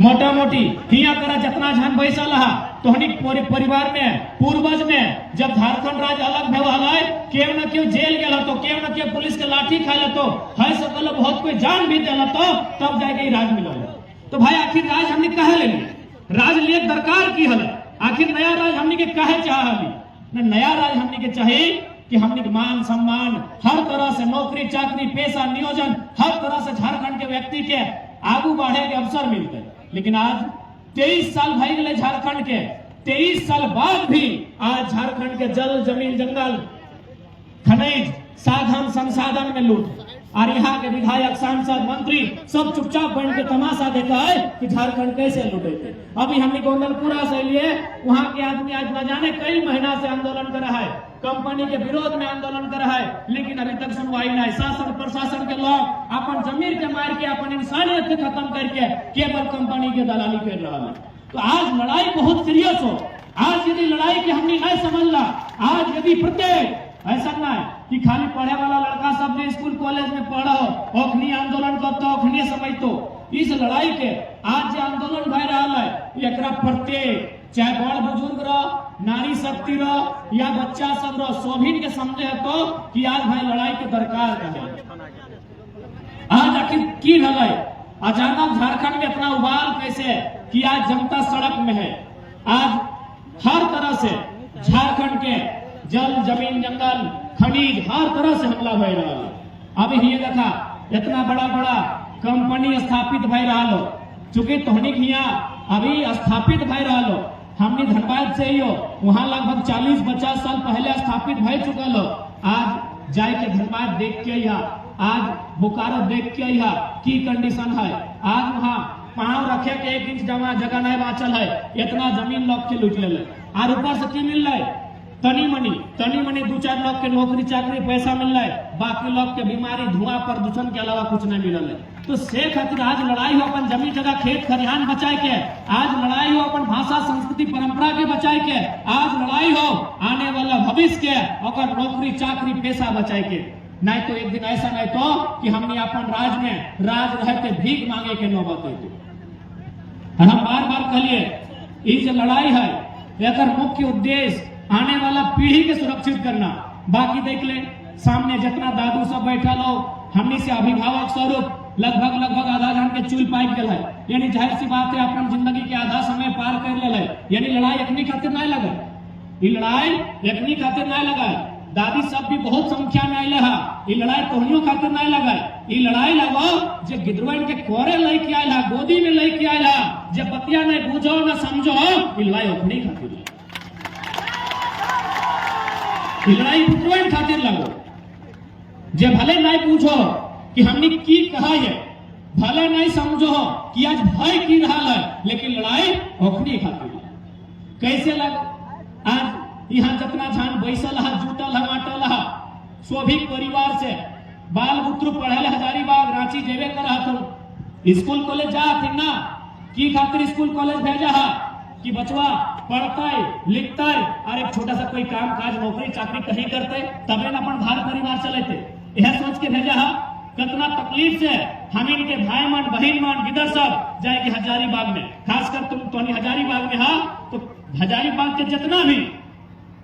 मोटा मोटी हिया करा जितना झन बैसल हा तोहनी परिवार में पूर्वज में जब झारखंड राज्य अलग भेल केव न केव जेल गेल तो केव न केव पुलिस के लाठी खा लेतो है सकल बहुत कोई जान भी देला तो तब जाके राज मिलल। तो भाई आखिर राज हमने कहे ले राज लिए दरकार की हल आखिर नया राज हमने के कहे चाहली नया राज हमने के चाहिए कि हमने मान सम्मान हर तरह से नौकरी चाकरी पेशा नियोजन हर तरह से झारखंड के व्यक्ति के आगू बढ़े के अवसर मिलते। लेकिन आज 23 साल भई गए झारखंड के 23 साल बाद भी आज झारखंड के जल जमीन जंगल खनिज साधन संसाधन में लूट और यहाँ के विधायक सांसद मंत्री सब चुपचाप बैठ के तमाशा देखा है कि झारखंड कैसे लूटे थे। अभी हमने गोंदलपुरा से लिए वहाँ के आदमी आज न जाने कई महीना से आंदोलन कर रहा है कंपनी के विरोध में आंदोलन कर रहा है लेकिन अभी तक सुनवाई नहीं। शासन प्रशासन के लोग अपन जमीर के मार के अपन इंसानियत के खत्म करके केवल कंपनी के दलाली कर रहा है। तो आज लड़ाई बहुत सीरियस हो। आज यदि लड़ाई की हमने नहीं समझ ला आज यदि प्रत्येक ऐसा ना है कि खाली पढ़े वाला लड़का सब जो स्कूल कॉलेज में पढ़ो ओखनी आंदोलन करते ओखनी समझतो इस लड़ाई के आज जो आंदोलन भय रहा है एकरा प्रत्येक चाहे बड़ बुजुर्ग रहो नारी शक्ति रहो या बच्चा सब रहो सभी के समझे तो कि आज भाई लड़ाई के दरकार है। आज आखिर की लड़ाई अचानक झारखंड में इतना उबाल कैसे है कि आज जनता सड़क में है। आज हर तरह से झारखंड के जल जमीन जंगल खनिज हर तरह से हमला भय रहा है। अभी ये देखा इतना बड़ा बड़ा कंपनी स्थापित भय रहा लो चूंकि तोहनी यहाँ अभी स्थापित भय रहा लो हमने धनबाद से ही हो वहां लगभग 40-50 साल पहले स्थापित भय चुका लो। आज जाए के धनबाद देख के या आज बोकारो देख के या की कंडीशन है। आज वहाँ पाँव रखे के 1 इंच जगह नहीं बाचल है इतना जमीन लोग के लूट ले और ऊपर से की मिल रहा है तनी मनी 2-4 लोग के नौकरी चाकरी पैसा मिल रहा है बाकी लोग के बीमारी धुआं प्रदूषण के अलावा कुछ नहीं मिल रहा है। तो से खातिर आज लड़ाई हो अपन जमीन जगह खेत खरिहान बचाए के आज लड़ाई हो अपन भाषा संस्कृति परंपरा के बचाए के आज लड़ाई हो आने वाला भविष्य के और नौकरी चाकरी पैसा बचाए के। नहीं तो एक दिन ऐसा नहीं तो कि हमने अपन राज में राज रहते भीख मांगे के नौबत है। हम बार बार कहलिए ये जो लड़ाई है एक मुख्य उद्देश्य आने वाला पीढ़ी के सुरक्षित करना। बाकी देख ले सामने जितना दादू सब बैठा लो हमने से अभिभावक स्वरूप लगभग आधा घंटे के चूल पाइप गल है यानी जाहिर सी बात है अपन जिंदगी के आधा समय पार कर ले यानी लड़ाई अपनी खातिर नहीं लगा ये लड़ाई अपनी खातिर नहीं लगा। दादी सब भी बहुत संख्या में आये हा ये लड़ाई तोहनियों खातिर नहीं लगा ये लड़ाई लगो जो गिदरवन के कोरे लेके आये गोदी में लेके आये जब बतिया नहीं बूझो न समझो ये लड़ाई अपनी खातिर लड़ाई पुत्रवन खातिर लगो जे भले नहीं पूछो कि हमने की कहा है भले नहीं समझो कि आज भय की रहा है लेकिन लड़ाई ओखनी खातिर कैसे लग। आज यहाँ जितना झान बैसल है जुटल है माटल है स्वाभिक परिवार से बाल बुत्र पढ़े हजारीबाग रांची जेबे कर तुम स्कूल कॉलेज जा ना की खातिर स्कूल कॉलेज भेजा है कि बचवा पढ़ता है लिखता है और एक छोटा सा कोई काम काज नौकरी चाकरी कहीं करते तबे न अपन घर परिवार चलते यह सोच के भेजा है। कितना तकलीफ से हम इनके भाई मान बहन मान गिदर सब जाएगी हजारीबाग में खासकर तुम हजारीबाग में हा तो हजारीबाग के जितना भी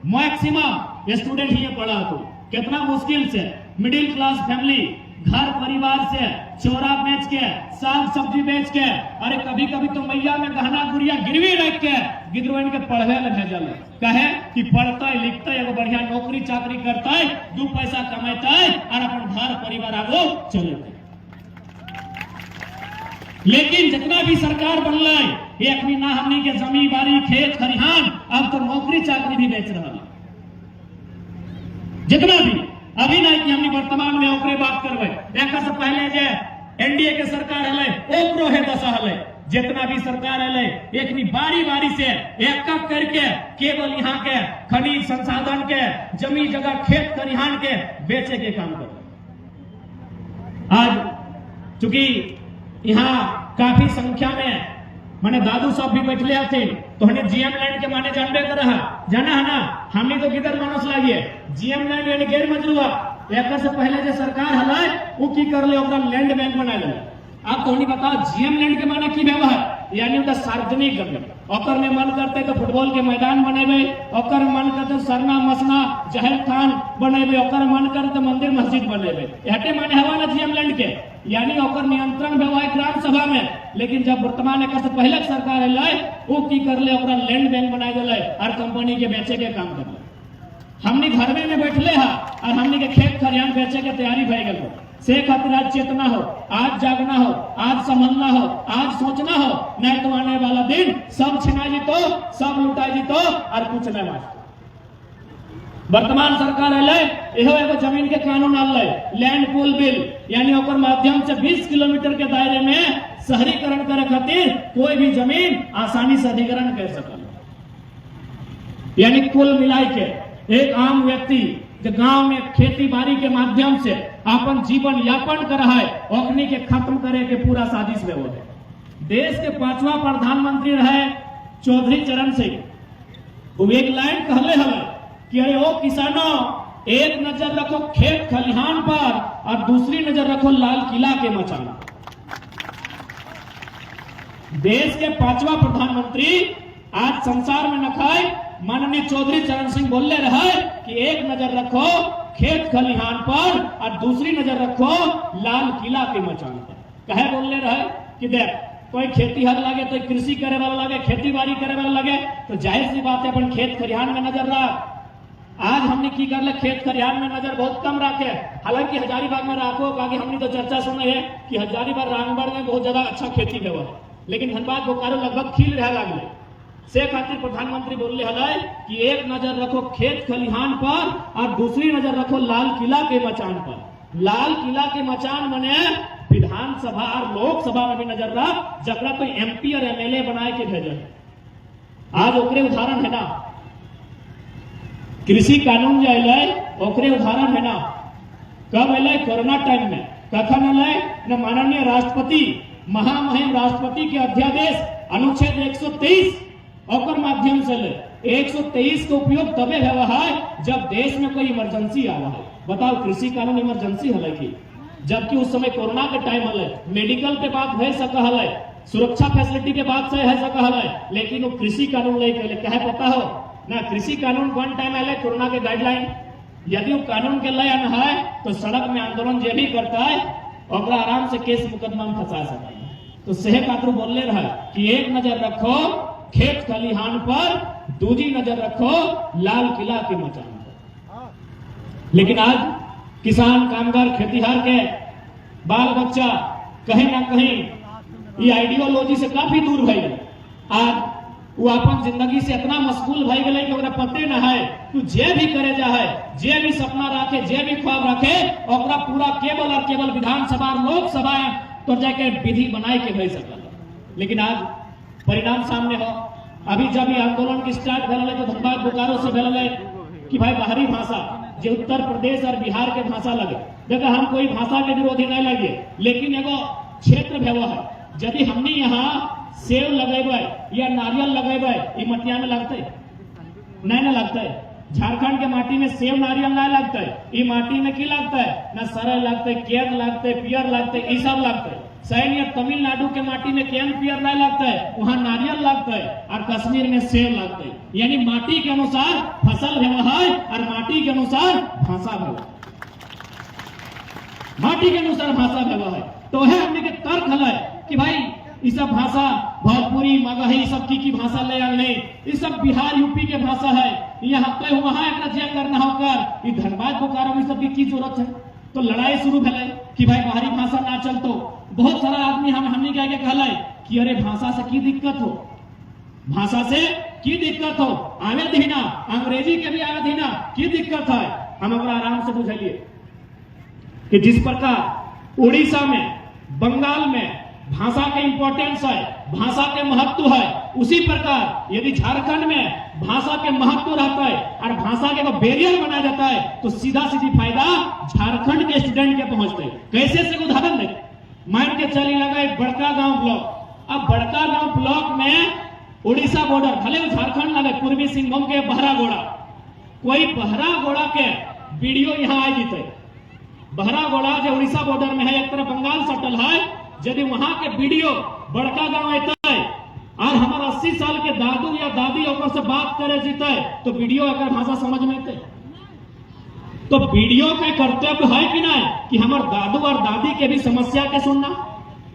मैक्सिमम स्टूडेंट ही पढ़ा तो कितना मुश्किल से मिडिल क्लास फैमिली घर परिवार से चोरा बेच के साग सब्जी बेच के अरे कभी कभी तो मैया में गहना गुड़िया गिरवी रख के गिदरवन के पढ़वे में भेजल कहे कि पढ़ता है लिखता है एगो बढ़िया नौकरी चाकरी करता है 2 पैसा कमाता है और अपन घर परिवार आगो चलते। लेकिन जितना भी सरकार बन रहा है ये अपनी ना हमनी के जमीन बाड़ी खेत खरिहान अब तो नौकरी चाकरी भी बेच रहा है जितना भी अभी नहीं कि हमने वर्तमान में ओकरे बात करवे एक से पहले जे एनडीए के सरकार हले ओकरो है दशा हले जितना भी सरकार हले एकनी बारी बारी से एक करके केवल यहाँ के खनिज संसाधन के जमीन जगह खेत खरिहान के बेचे के काम कर। आज चूंकि यहाँ काफी संख्या में माने दादू सब भी बैठले थे तो हमने जीएम लैंड के माने जानबे कर रहा जाना है ना हमने तो किधर मानस लागिए जीएम लैंड यानी गैर मजरूआ एक से पहले जो सरकार हलाय वो की कर ले ओकरा लैंड बैंक बना ले। आप तो नहीं बताओ जीएम लैंड के माने की व्यवहार यानी उधर सार्वजनिक जमीन ओकर में मन करते तो फुटबॉल के मैदान बनेबे, ओकर मन करते सरना मसना जहर खान बनेबे, ओकर मन करते मंदिर मस्जिद बनेबे। हटे माने हवा ना जीएम लैंड के, यानी ओकर नियंत्रण व्यवहार ग्राम सभा में। लेकिन जब वर्तमान एक से पहले सरकार है वो की कर ले, ओकरा लैंड बैंक बना दिले और कंपनी के बेचे के काम कर ले। हमनी घर में बैठले हा और हमनी के खेत खरियान बेचे के तैयारी भई गेल हो। से खातिर आज चेतना हो, आज जागना हो, आज समझना हो, आज सोचना हो, नहीं तो आने वाला दिन सब छिना जीतो, सब लुटा जीतो और कुछ नहीं बात। वर्तमान सरकार है एहो एगो जमीन के कानून आल लैंड पूल बिल, यानी ओकर माध्यम से 20 किलोमीटर के दायरे में शहरीकरण करे खातिर कोई भी जमीन आसानी से अधिग्रहण कर सकल। यानी कुल मिलाई के एक आम व्यक्ति जो गांव में खेती बाड़ी के माध्यम से अपन जीवन यापन कर रहा है, ओकनी के खत्म करे के पूरा साजिश में वो है। देश के 5वां प्रधानमंत्री रहे चौधरी चरण सिंह, वो एक लाइन कहले हवे कि अरे ओ किसानों, एक नजर रखो खेत खलिहान पर और दूसरी नजर रखो लाल किला के मचान। देश के 5वां प्रधानमंत्री आज संसार में न खाए माननीय चौधरी चरण सिंह बोलने रहे कि एक नजर रखो खेत खलिहान पर और दूसरी नजर रखो लाल किला के मचान पर। कहे बोलने रहे कि देख कोई खेती हर लगे तो कृषि करे वाला लगे, खेती बाड़ी करे वाला लगे, तो जाहिर सी बात है अपन खेत खलिहान में नजर रख। आज हमने की कर ले खेत खलिहान में नजर बहुत कम रखे। हालांकि हजारीबाग में राखो, आगे हमने तो चर्चा सुने है कि हजारीबाग रामगढ़ में बहुत ज्यादा अच्छा खेती हुआ है, लेकिन धनबाद बोकारो लगभग खिल रहे लगले। से खातिर प्रधानमंत्री बोलले हलाय कि एक नजर रखो खेत खलिहान पर और दूसरी नजर रखो लाल किला के मचान पर। लाल किला के मचान बने विधानसभा और लोकसभा में भी नजर रख, जकरा कोई एमपी और एमएलए बनाए के भेजे। आज ओकरे उदाहरण है ना कृषि कानून जो अल ओकरे उदाहरण है ना। कब अल? कोरोना टाइम में। कखन अल? न माननीय राष्ट्रपति महामहिम राष्ट्रपति के अध्यादेश अनुच्छेद 123 और माध्यम से ले 123 का उपयोग तबे हुआ है जब देश में कोई इमरजेंसी आवा है। बताओ कृषि कानून इमरजेंसी है कि? जबकि उस समय कोरोना के टाइम है, मेडिकल के बात है सका है, सुरक्षा फैसिलिटी के बात से है सका है, लेकिन वो कृषि कानून लेके कहे पता हो ना। कृषि कानून वन टाइम आए कोरोना के गाइडलाइन, यदि वो कानून के लय न है तो सड़क में आंदोलन जो भी करता है और आराम से केस मुकदमा में फंसा सकता है। तो सेह पात्र बोलने रहा कि एक नजर रखो खेत खलिहान पर, दूसरी नजर रखो लाल किला के मचान पर। लेकिन आज किसान कामगार खेतीहार के बाल बच्चा कहीं ना कहीं ये आइडियोलॉजी से काफी दूर भई गए। आज वो अपन जिंदगी से इतना मशगूल भई गए कि ओकरा पते न है तू जे भी करे जा है, जे भी सपना रखे, जे भी ख्वाब रखे, ओकरा पूरा केवल और केवल विधानसभा लोकसभा तो जाके विधि बनाए के भई सकल। लेकिन आज परिणाम सामने हो। अभी जब ये आंदोलन की स्टार्ट भेल तो धनबाद बोकारो से भेल कि भाई बाहरी भाषा जो उत्तर प्रदेश और बिहार के भाषा लगे। देखो हम कोई भाषा के विरोधी नहीं लगे, लेकिन एगो क्षेत्र भेव है। यदि हमने यहाँ सेव लगेबे या नारियल लगेबे, ये मटिया में लगते नहीं ना लगता है। झारखंड के माटी में सेव नारियल नहीं लगता है, ये माटी में की लगता है ना सरल लगता है, केन लगता है, पियर लगता है, ये सब लगता है। सैन या तमिलनाडु के माटी में केन पियर नहीं लगता है, वहां नारियल लगता है, और कश्मीर में सेब लगता है। यानी माटी के अनुसार फसल है और माटी के अनुसार भाषा है, माटी के अनुसार भाषा है। तो है हमने के तर्क है कि भाई ये सब भाषा भोजपुरी मगही सब की भाषा ले आए नहीं, ये सब बिहार यूपी के भाषा है, यहाँ पे वहां एक करना होकर ये धनबाद बोकारो में सब की जरूरत है। तो लड़ाई शुरू भले कि भाई बाहरी भाषा ना चल। तो बहुत सारा आदमी हमने क्या कहला कि अरे भाषा से की दिक्कत हो, भाषा से की दिक्कत हो, आवे दीना अंग्रेजी के भी आवे दीना की दिक्कत है। हम आराम से बुझलिए कि जिस प्रकार उड़ीसा में बंगाल में भाषा के इंपॉर्टेंस है, भाषा के महत्व है, उसी प्रकार यदि झारखंड में भाषा के महत्व रहता है और भाषा के बैरियर बनाया जाता है तो सीधा सीधी फायदा झारखंड के स्टूडेंट के पहुंचते हैं। कैसे से उदाहरण दें, मान के चली लगा एक बड़का गांव ब्लॉक। अब बड़का गांव ब्लॉक में उड़ीसा बॉर्डर भले झारखंड लगे, पूर्वी सिंहभूम के बहरागोड़ा, कोई बहरागोड़ा के वीडियो यहाँ आ जीते। बहरागोड़ा जो उड़ीसा बॉर्डर में है, एक तरफ बंगाल सटल है, यदि वहां के वीडियो बड़का गांव आता है 80 साल के दादू या दादी ओकर से बात करे जीते तो वीडियो अगर भाषा समझ में आते तो वीडियो का कर्तव्य है कि नहीं कि हमारे दादू और दादी के भी समस्या के सुनना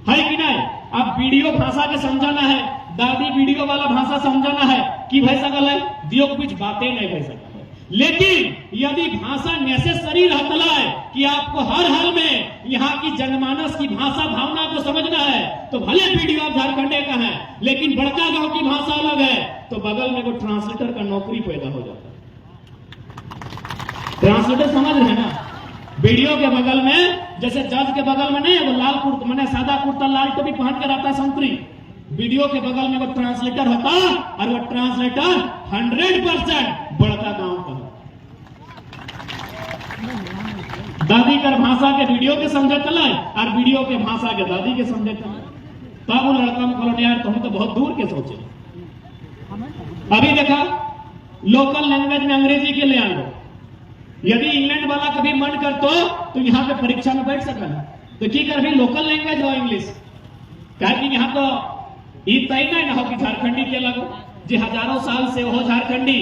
है कि नहीं। अब वीडियो भाषा के समझाना है, दादी वीडियो वाला भाषा समझाना है कि भाई सकल है दियो के बीच बातें नहीं भाई सकल है। लेकिन यदि भाषा नेसेसरी रहता है कि आपको हर हाल में यहाँ की जनमानस की भाषा भावना को समझना है तो भले वीडियो आप झारखंडे का है लेकिन बड़का गांव की भाषा अलग है तो बगल में वो ट्रांसलेटर का नौकरी पैदा हो जाता है। ट्रांसलेटर समझ रहे हैं ना, वीडियो के बगल में जैसे जज के बगल में नहीं है वो लाल कुर्ता मैंने सादा कुर्ता लाल टोपी पहन के रहता है संतरी, वीडियो के बगल में वो ट्रांसलेटर होता और वो ट्रांसलेटर 100% बड़का गांव का दादी कर भाषा के वीडियो के समझे चला और वीडियो के भाषा के दादी के समझे चला तब वो लड़का में बोलो यार तुम तो बहुत दूर के सोचे। अभी देखा लोकल लैंग्वेज में अंग्रेजी के ले आ लो, यदि इंग्लैंड वाला कभी मन कर तो यहाँ पे परीक्षा में बैठ सकता है तो की कर भी लोकल लैंग्वेज हो इंग्लिश क्या कि यहाँ तो ये तय नहीं ना हो कि झारखंडी के लगो जे हजारों साल से हो झारखंडी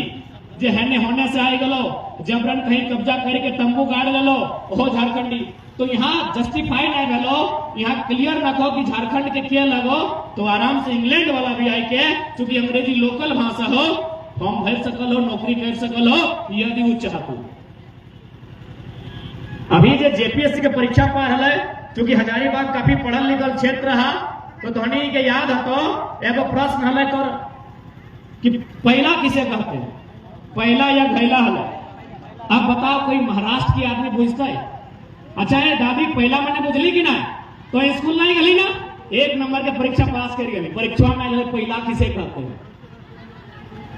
जे हेने होने से आई गलो जबरन कहीं कब्जा करके तंबू गाड़ गलो हो झारखंडी तो यहाँ जस्टिफाई नहीं गलो, यहाँ क्लियर रखो कि झारखंड के क्या लगो तो आराम से इंग्लैंड वाला भी आई के चूंकि अंग्रेजी लोकल भाषा हो फॉर्म भर सकल हो नौकरी कर सकल हो यदि वो चाहतो। अभी जो जेपीएससी के परीक्षा पार है क्योंकि हजारीबाग काफी पढ़ल लिखल क्षेत्र रहा तो धोनी के याद हो एगो प्रश्न है तो कि पहला किसे कहते हैं, पहला या घैला है। अब बताओ कोई महाराष्ट्र की आदमी पूछता है अच्छा है दादी पहला मैंने बुझली कि ना तो स्कूल नहीं गली ना 1 नंबर के परीक्षा पास कर गई परीक्षा में पहला किसे कहते हैं।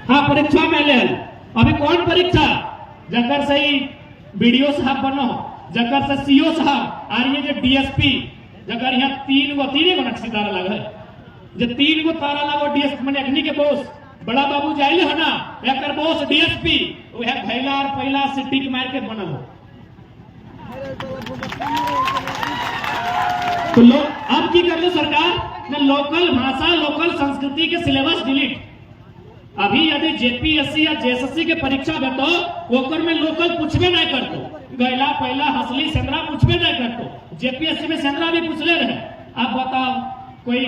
हाँ परीक्षा में ले अभी कौन परीक्षा जकर से ही बीडीओ साहब बनो जकर से सीओ साहब और ये जो डीएसपी जकर यहाँ 3 गो नक्शेदार लगा है जो 3 गो तारा लगो डीएसपी मैंने अग्नि के बोस बड़ा बाबू जाइले है ना एक बोस डीएसपी वह भैला और पहला से टिक मार के बनल हो तो लोग अब की कर लो सरकार ने लोकल भाषा लोकल संस्कृति के सिलेबस डिलीट। अभी यदि जेपीएससी या जेएसएससी के परीक्षा देतो ओकर में लोकल पूछबे नहीं करतो गैला पहला हसली सेंद्रा पूछबे नहीं करतो जेपीएससी में सेंद्रा भी पूछले रहे। अब बताओ कोई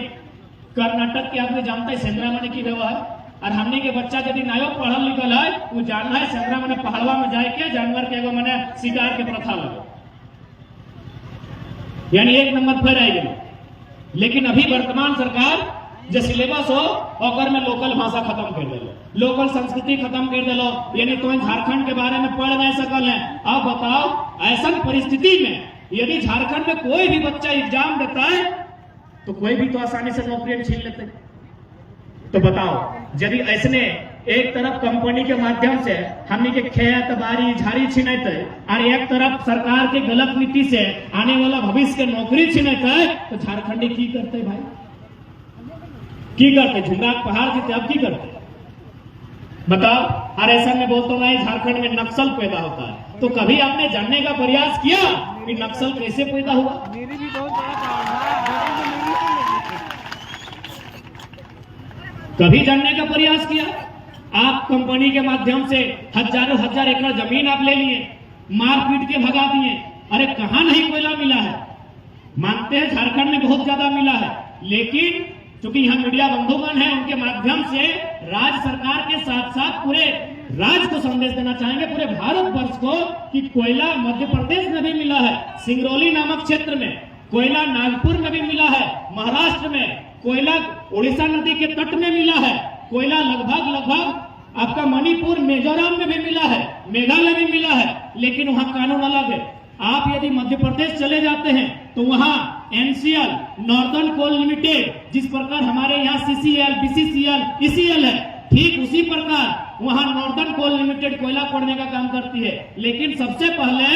कर्नाटक के आदमी जानता है सेंद्रा माने की व्यवहार और हमने के बच्चा यदि नायो पढ़ल लिखल है वो जानना है सेंद्रा माने पहाड़वा में जाए के जानवर के एगो माने शिकार के प्रथा लगे यानी 1 नंबर पर आई गई। लेकिन अभी वर्तमान सरकार जो सिलेबस हो ओकर में लोकल भाषा खत्म कर दिलो लोकल संस्कृति खत्म कर दिलो यानी तो झारखंड के बारे में पढ़ नहीं सकल है। अब बताओ ऐसा परिस्थिति में यदि झारखंड में कोई भी बच्चा एग्जाम देता है तो कोई भी तो आसानी से नौकरी छीन लेते। तो बताओ यदि ऐसने एक तरफ कंपनी के माध्यम से हमने के खेत बारी झाड़ी छीनते और एक तरफ सरकार के गलत नीति से आने वाला भविष्य के नौकरी छीनते तो झारखंडी की करते भाई की करते झुंगा पहाड़ की अब की करते बताओ। और ऐसा में बोलता नहीं झारखंड में नक्सल पैदा होता है तो कभी आपने जानने का प्रयास किया कि नक्सल कैसे पैदा हुआ। कभी जानने का प्रयास किया आप कंपनी के माध्यम से हजारों हजार एकड़ जमीन आप ले लिए मारपीट के भगा दिए अरे कहां नहीं कोयला मिला है मानते हैं झारखंड में बहुत ज्यादा मिला है लेकिन क्योंकि यहाँ मीडिया बंधुगण है उनके माध्यम से राज्य सरकार के साथ साथ पूरे राज्य को संदेश देना चाहेंगे पूरे भारतवर्ष को कि कोयला मध्य प्रदेश में भी मिला है सिंगरौली नामक क्षेत्र में कोयला नागपुर में भी मिला है महाराष्ट्र में कोयला उड़ीसा नदी के तट में मिला है कोयला लगभग आपका मणिपुर मिजोरम में भी मिला है मेघालय में मिला है लेकिन वहां कानून अलग है। आप यदि मध्य प्रदेश चले जाते हैं तो वहां एनसीएल नॉर्दर्न कोल लिमिटेड जिस प्रकार हमारे यहाँ सीसीएल बीसीसीएल ईसीएल है ठीक उसी प्रकार वहां नॉर्दर्न कोल लिमिटेड कोयला खोदने का काम करती है। लेकिन सबसे पहले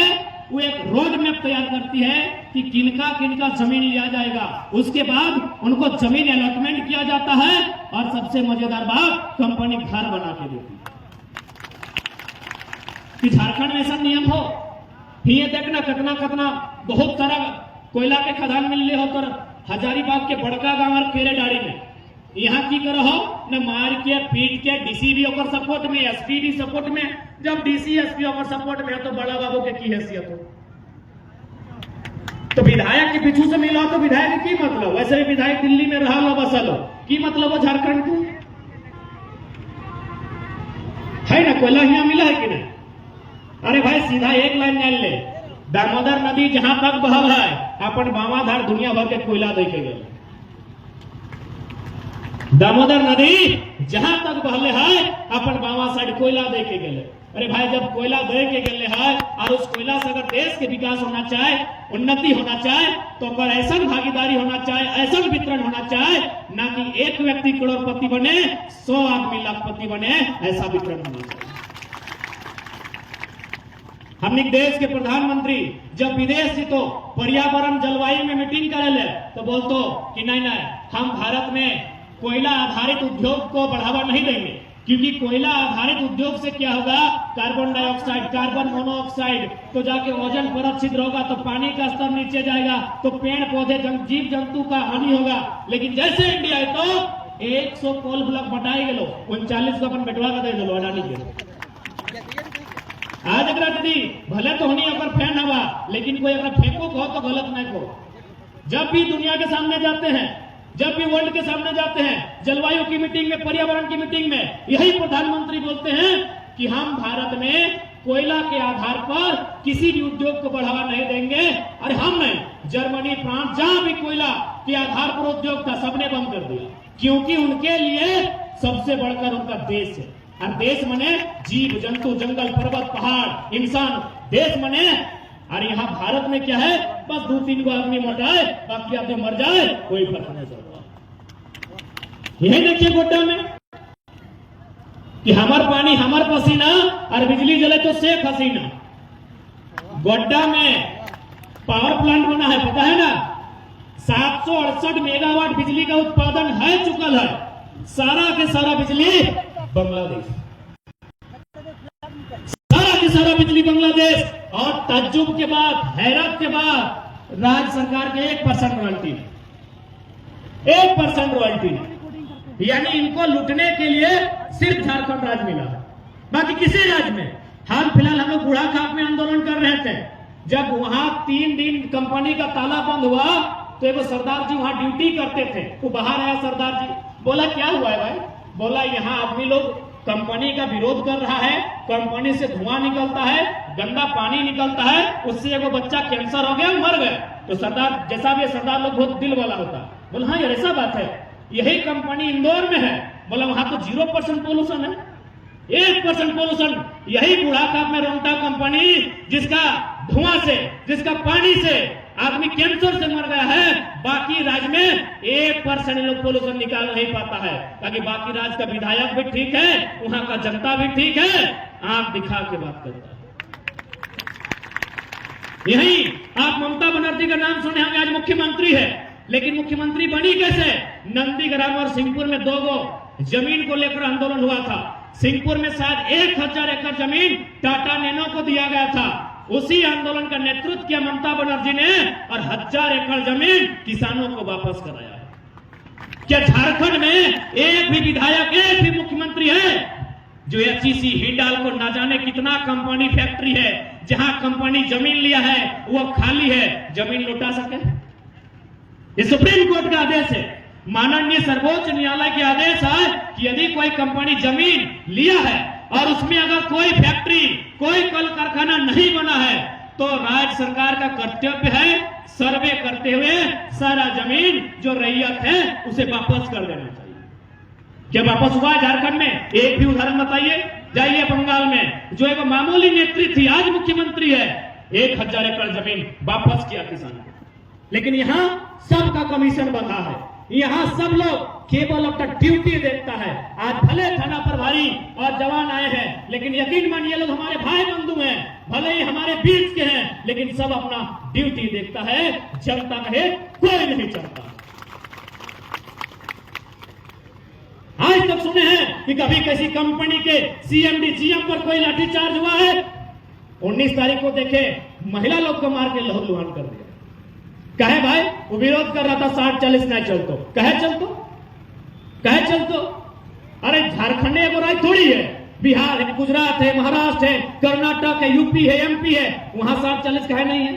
वो एक रोड मैप तैयार करती है कि किनका किनका जमीन लिया जाएगा उसके बाद उनको जमीन अलॉटमेंट किया जाता है और सबसे मजेदार बात कंपनी घर बना के देती कि झारखंड में ऐसा नियम हो ये देखना कितना बहुत सारा कोयला के खदान मिल रहे हो तो हजारीबाग के बड़का गांव और केरेडाड़ी में यहाँ की करो न मार के पीट के डीसी भी ओकर सपोर्ट में, एसपी भी सपोर्ट में। जब डीसी एसपी ओकर सपोर्ट में है तो बड़ा बाबू के की हैसियत हो? तो विधायक के पीछू से मिला तो विधायक की मतलब? वैसे भी विधायक दिल्ली में रहा लो बसा लो, की मतलब हो झारखंड को? है ना, कोयला यहाँ मिला है कि नहीं? अरे भाई सीधा एक लाइन जान ले, दामोदर नदी जहां तक बहल है अपन बामा धार दुनिया भर के कोयला देखे गए। दामोदर नदी जहां तक बहले है अपन बामा साइड कोयला देके गए। अरे भाई जब कोयला दे के गए है और उस कोयला से अगर देश के विकास होना चाहे, उन्नति होना चाहे तो पर ऐसा भागीदारी होना चाहे, ऐसा वितरण होना चाहे, ना कि एक व्यक्ति करोड़पति बने 100 आदमी लाखपति बने, ऐसा वितरण होना चाहिए। हमने देश के प्रधानमंत्री जब विदेश से तो पर्यावरण जलवायु में मीटिंग करे तो बोलतो कि नहीं नहीं हम भारत में कोयला आधारित उद्योग को बढ़ावा नहीं देंगे, क्योंकि कोयला आधारित उद्योग से क्या होगा, कार्बन डाइऑक्साइड, कार्बन मोनोऑक्साइड तो जाके ओजोन परत छिद्र होगा, तो पानी का स्तर नीचे जाएगा, तो पेड़ पौधे जीव जंतु का हानि होगा। लेकिन जैसे इंडिया है तो 100 कोल ब्लॉक बटाई गलो, 39 को अपन बेटवा कर दे दो अडानी के। आज अगर दीदी भले तो होनी अगर फैन हवा, लेकिन कोई अगर फेंको कहो तो गलत नहीं कहो। जब भी दुनिया के सामने जाते हैं, जब भी वर्ल्ड के सामने जाते हैं, जलवायु की मीटिंग में, पर्यावरण की मीटिंग में, यही प्रधानमंत्री बोलते हैं कि हम भारत में कोयला के आधार पर किसी भी उद्योग को बढ़ावा नहीं देंगे। और हम नहीं, जर्मनी, फ्रांस, जहां भी कोयला के आधार पर उद्योग था सबने बंद कर दिया, क्योंकि उनके लिए सबसे बढ़कर उनका देश है। और देश मने जीव जंतु, जंगल, पर्वत, पहाड़, इंसान, देश मने। और यहाँ भारत में क्या है, बस 2-3 को आदमी मरजाए, बाकी आदमी मर जाए, कोई फर्क नहीं पड़ता। यही देखिए गोड्डा में कि हमार पानी हमार पसीना और बिजली जले तो शेख हसीना। गोड्डा में पावर प्लांट बना है, पता है ना, 768 मेगावाट बिजली का उत्पादन है चुकल है। सारा के सारा बिजली बांग्लादेश, सारा के सारा बिजली बांग्लादेश। और ताज्जुब के बाद, हैरत के बाद, राज्य सरकार के 1% रॉयल्टी, 1% रॉयल्टी, यानी इनको लूटने के लिए सिर्फ झारखंड राज्य मिला, बाकी किसी राज्य में। हाल फिलहाल हम लोग बूढ़ा खाप में आंदोलन कर रहे थे, जब वहां 3 दिन कंपनी का ताला बंद हुआ तो एक सरदार जी वहां ड्यूटी करते थे, वो बाहर आया सरदार जी, बोला क्या हुआ है भाई? बोला यहाँ आदमी लोग कंपनी का विरोध कर रहा है, कंपनी से धुआं निकलता है, गंदा पानी निकलता है, उससे एगो बच्चा कैंसर हो गया, मर गया। तो सरदार, जैसा भी सरदार लोग बहुत दिल वाला होता, बोला हाँ यार ऐसा बात है, यही कंपनी इंदौर में है। बोला वहां तो 0% पोल्यूशन है, 1% पोल्यूशन। यही बुढ़ाकाप में रोंटा कंपनी, जिसका धुआं से, जिसका पानी से आदमी कैंसर से मर गया है, बाकी राज्य में 1% लोग पोल्यूशन निकाल नहीं पाता है। ताकि बाकी राज्य का विधायक भी ठीक है, वहां का जनता भी ठीक है, आंख दिखा के बात करता है। यही आप ममता बनर्जी का नाम सुने होंगे, आज मुख्यमंत्री है, लेकिन मुख्यमंत्री बनी कैसे? नंदीग्राम और सिंहपुर में 2 गो जमीन को लेकर आंदोलन हुआ था। सिंहपुर में शायद 1000 एकड़ जमीन टाटा नैनो को दिया गया था। उसी आंदोलन का नेतृत्व किया ममता बनर्जी ने, और 1000 एकड़ जमीन किसानों को वापस कराया। क्या झारखंड में एक भी विधायक, एक भी मुख्यमंत्री है जो HEC हिंडाल्को ना जाने कितना कंपनी फैक्ट्री है, जहां कंपनी जमीन लिया है वो खाली है, जमीन लौटा सके? ये सुप्रीम कोर्ट का आदेश है, माननीय सर्वोच्च न्यायालय के आदेश है कि यदि कोई कंपनी जमीन लिया है और उसमें अगर कोई फैक्ट्री, कोई कल कारखाना नहीं बना है, तो राज्य सरकार का कर्तव्य है सर्वे करते हुए सारा जमीन जो रैयत है उसे वापस कर देना चाहिए। क्या वापस हुआ है झारखंड में? एक भी उदाहरण बताइए। जाइए बंगाल में, जो एक मामूली नेत्री थी, आज मुख्यमंत्री है, 1000 एकड़ जमीन वापस किया किसान को। लेकिन यहाँ सबका कमीशन बंधा है, यहाँ सब लोग केवल अपना ड्यूटी देखता है। आज भले थाना प्रभारी और जवान आए हैं, लेकिन यकीन मानिए लोग हमारे भाई बंधु हैं, भले ही हमारे बीच के हैं, लेकिन सब अपना ड्यूटी देखता है, जनता कहे कोई नहीं चलता। आज तक सुने हैं कि कभी किसी कंपनी के CMD GM पर कोई लाठीचार्ज हुआ है? 19 तारीख को देखे महिला लोग को मार के लहूलुहान कर दिया। कहे भाई वो विरोध कर रहा था 60-40 नहीं चलतो, कहे चलतो कहे चलतो। अरे झारखंड एगो राज्य थोड़ी है, बिहार है, गुजरात है, महाराष्ट्र है, कर्नाटक है, यूपी है, एमपी है, वहां 60-40 कहे नहीं है।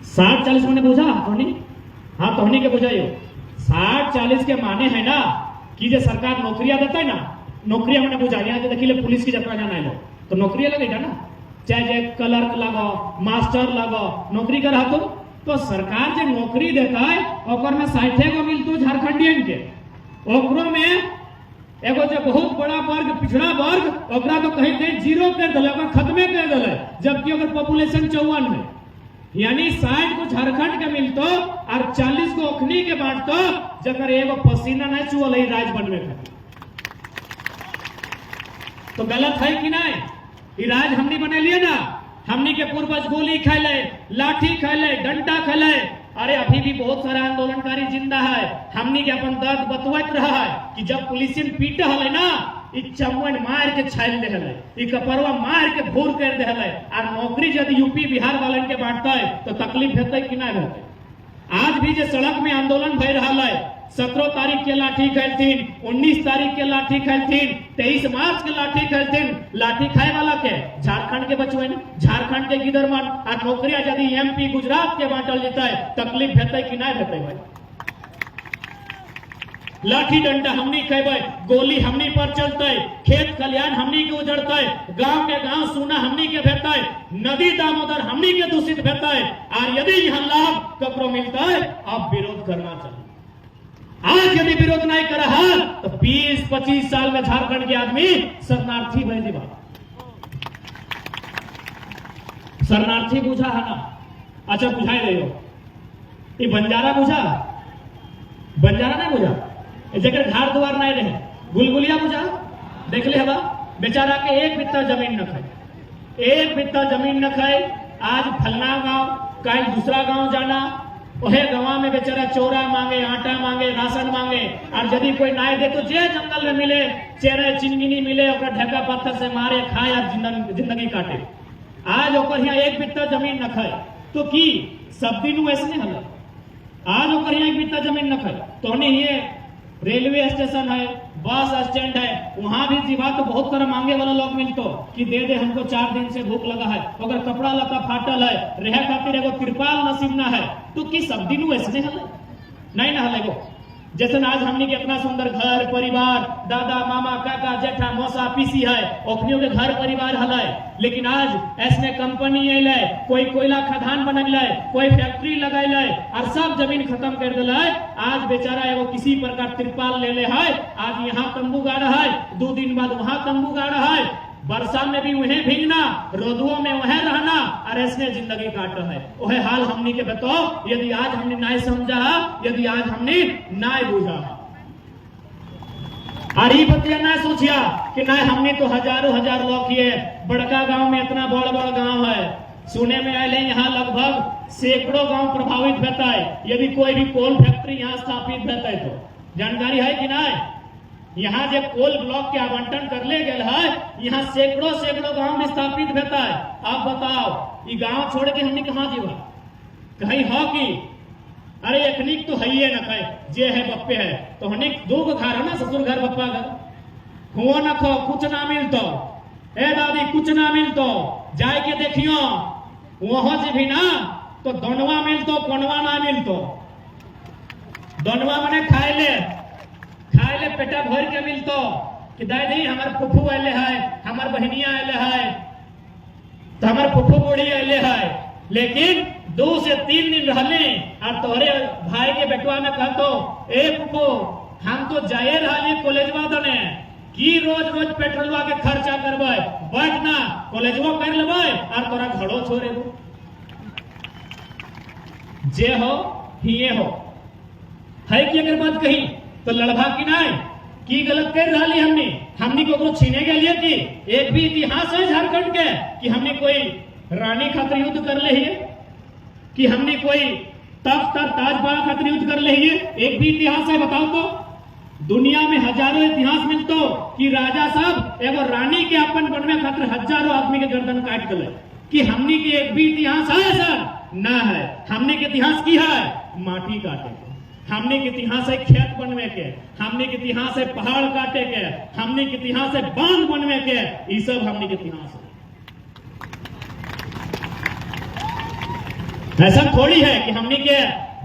60-40 मैंने बुझा तोहनी, हाँ तोहनी के बुझाइयो। 60-40 के माने है ना कि जो सरकार नौकरियां देता है ना, नौकरियां मैंने बुझा। यहाँ जो देखिए पुलिस की जतना जाना है तो नौकरियां लगेगा ना, चाहे क्लर्क लगाओ, मास्टर लगाओ, नौकरी करा तो सरकार जो नौकरी देता है और में 60 गो मिलतो झारखंडियन के, ओकरो में एगो जो बहुत बड़ा वर्ग, पिछड़ा वर्ग, ओकरा तो कहीं कहीं जीरो कर दिले, खत्मे कर दिले, जबकि अगर पॉपुलेशन 54 है। यानी 60 को झारखंड के मिलतो और 40 को ओखनी के बांटतो, जकर एगो पसीना नहीं चुअल है राज बनवे का। तो गलत है कि नहीं? राज हमनी बने लिए ना, हमनी के पूर्वज गोली खेले, लाठी खेले, डंडा खेले। अरे अभी भी बहुत सारा आंदोलनकारी जिंदा है, हमनी के अपन दर्द बतवत रहा है कि जब पुलिसिन पीटे हले ना, इ चमन मार के छाल दे हले, इ कपरवा मार के भूर कर दे हले। और नौकरी यदि यूपी बिहार वालन के बांटता है तो तकलीफ हेतै कि ना हेतै? आज भी जो सड़क में आंदोलन भय रहा है, 17 तारीख के लाठी खेलतीन, 19 तारीख के लाठी खेलतीन, 23 मार्च के लाठी खेलतीन। लाठी खाए वाला के झारखंड के बचवे, झारखंड के गिदरमन और नौकरियां यदि एमपी गुजरात के बांटल जाता है, तकलीफ हेतै कि ना हेतै भाई? लाठी डंडा हमनी खेबै, गोली हमनी पर चलते, खेत खलियान हमनी के उजड़ते, गांव के गांव सूना हमनी के भेटै, नदी दामोदर हमनी के दूषित भेटै। और यदि यहाँ लाभ ककरो मिलता है, अब विरोध करना चाहिए। आज यदि विरोध नहीं करा है तो 20-25 साल में झारखंड के आदमी शरणार्थी बन दिवा। शरणार्थी बुझा है ना? अच्छा बुझाई रही हो, ये बंजारा बुझा? बंजारा नहीं बुझा, जगह घर द्वार नहीं रहे, गुलगुलिया बुझा? देख ले हवा बेचारा के एक बित्ता जमीन न खाए, एक बित्ता जमीन न खाए। आज फलना गांव, कल दूसरा गांव जाना, वही गांव में बेचारा चौरा मांगे, आटा मांगे, राशन मांगे। और यदि कोई ना दे तो जे जंगल में मिले, चेहरे चिंगिनी मिले, ढेका पत्थर से मारे, खाए और जिंदगी काटे। आज ओकर यहाँ एक बित्ता जमीन न खाए तो की सब दिन ऐसे हल। आज ओकर यहाँ एक बित्ता जमीन न खाए तो ये रेलवे स्टेशन है, बस स्टैंड है, वहां भी जीवा तो बहुत सारा मांगे वाला लोग मिलतो कि दे दे हमको 4 दिन से भूख लगा है, अगर कपड़ा लता फाटल है, रह खातिर एगो तिरपाल नसीब ना है तो कि सब दिन वैसे हल नहीं ना हल। जैसे आज हमने के इतना सुंदर घर परिवार, दादा मामा काका जेठा मौसा पीसी है, ओखनियों के घर परिवार हल है। लेकिन आज ऐसने कंपनी अल, कोई कोयला खदान बनल, कोई फैक्ट्री लगल और सब जमीन खत्म कर दिल। आज बेचारा एगो किसी प्रकार तिरपाल ले ले है, आज यहाँ तंबू गाड़ा है, 2 दिन बाद वहां तंबू गाड़ा है, वर्षा में भी वहीं भीगना, रोदुओं में वहीं रहना और ऐसने जिंदगी काट है। वह हाल हमनी के बताओ, यदि आज हमने ना समझा, यदि आज हमने ना बुझा और ये बतिया ना सोचिया कि ना हमने तो हजारों हजार लोग किए, बड़का गांव में इतना बड़ बड़ गांव है, सुने में आए यहाँ लगभग सैकड़ों गांव प्रभावित होता है यदि कोई भी कोल फैक्ट्री यहाँ स्थापित होता है तो। जानकारी है कि ना? यहाँ जो कोल ब्लॉक के आवंटन कर ले गए है, यहाँ सैकड़ों गांव में स्थापित होता है। अब बताओ ये गांव छोड़ के हमने कहाँ जीवा? कहीं हो कि अरे एखनिक तो है ही न कहे जे है बप्पे है तो हनिक 2 घर है ना, ससुर घर बप्पा घर, हुआ न खो कुछ ना मिलतो, ए दादी कुछ ना मिलतो, जाए के देखियो वहां जे भी ना तो दोनवा मिलतो, कोनवा ना मिलतो। दोनवा मने खाए ले पेटा भर के मिलतो कि दादी हमार फुफू अले है, हमार बहनिया अले है, तो हमार फुफू बूढ़ी अले है। लेकिन 2 से 3 दिन रहले और तोहरे भाई के बेटवा में कहतो, ए फुफू हम तो जाए रहा कॉलेजवा दने की रोज रोज पेट्रोलवा के खर्चा करबे, बैठ ना कॉलेजवा कर लेबे और तोरा घड़ो छोड़े दो। जे हो हिये हो है कि अगर बात कही तो लड़भा की नहीं की गलत कर रही हमने को छीने के लिए कि एक भी इतिहास है झारखंड के कि हमने कोई रानी खातिर युद्ध कर ले है, कि हमने कोई तख्त ताजमहल खातिर युद्ध कर ले है? एक भी इतिहास है बताओ तो? दुनिया में हजारों इतिहास मिलतो कि राजा साहब एगो रानी के अपन बनवे खातिर हजारों आदमी के गर्दन काट गए, कि हमने के एक भी इतिहास है सर? ना है। हमने के इतिहास की है माटी काटे, हमने के इतिहास है खेत बनवे के, हमने के इतिहास है पहाड़ काटे के, हमने के इतिहास है बांध बनवे के, ये सब हमने के इतिहास है। ऐसा थोड़ी है कि हमने के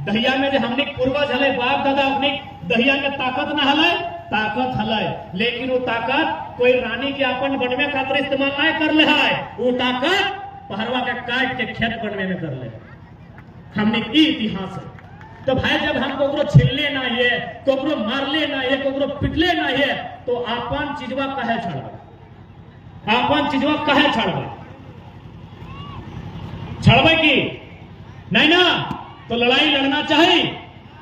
दहिया में जो हमने पूर्वज हले बाप दादा अपने दहिया में ताकत ना हले, ताकत हले, लेकिन वो ताकत कोई रानी के अपन बनवे खातिर इस्तेमाल नहीं कर ले है, वो ताकत पहरवा के काट के खेत बनवे में कर ले। हमने की इतिहास है। तो भाई जब हम कोकरो छिलले ना है, कोकरो मारले ना है, कोकरो पिटले ना है, तो अपन चीजवा कहे छड़बे, अपन चीजवा कहे छड़बे, छड़बे की नहीं ना, तो लड़ाई लड़ना चाहिए।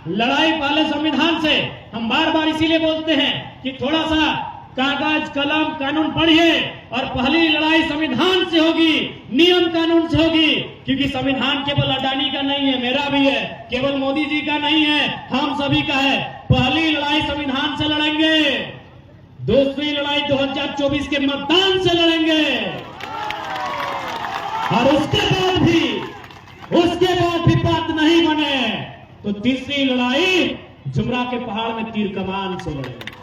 लड़ाई पहले संविधान से। हम बार बार इसीलिए बोलते हैं कि थोड़ा सा कागज कलम कानून पढ़िए, और पहली लड़ाई संविधान से होगी, नियम कानून से होगी, क्योंकि संविधान केवल अडानी का नहीं है, मेरा भी है, केवल मोदी जी का नहीं है, हम सभी का है। पहली लड़ाई संविधान से लड़ेंगे, दूसरी लड़ाई 2024 के मतदान से लड़ेंगे, और उसके बाद भी बात नहीं बने तो तीसरी लड़ाई जुमरा के पहाड़ में तीर कमान से लड़ेंगे।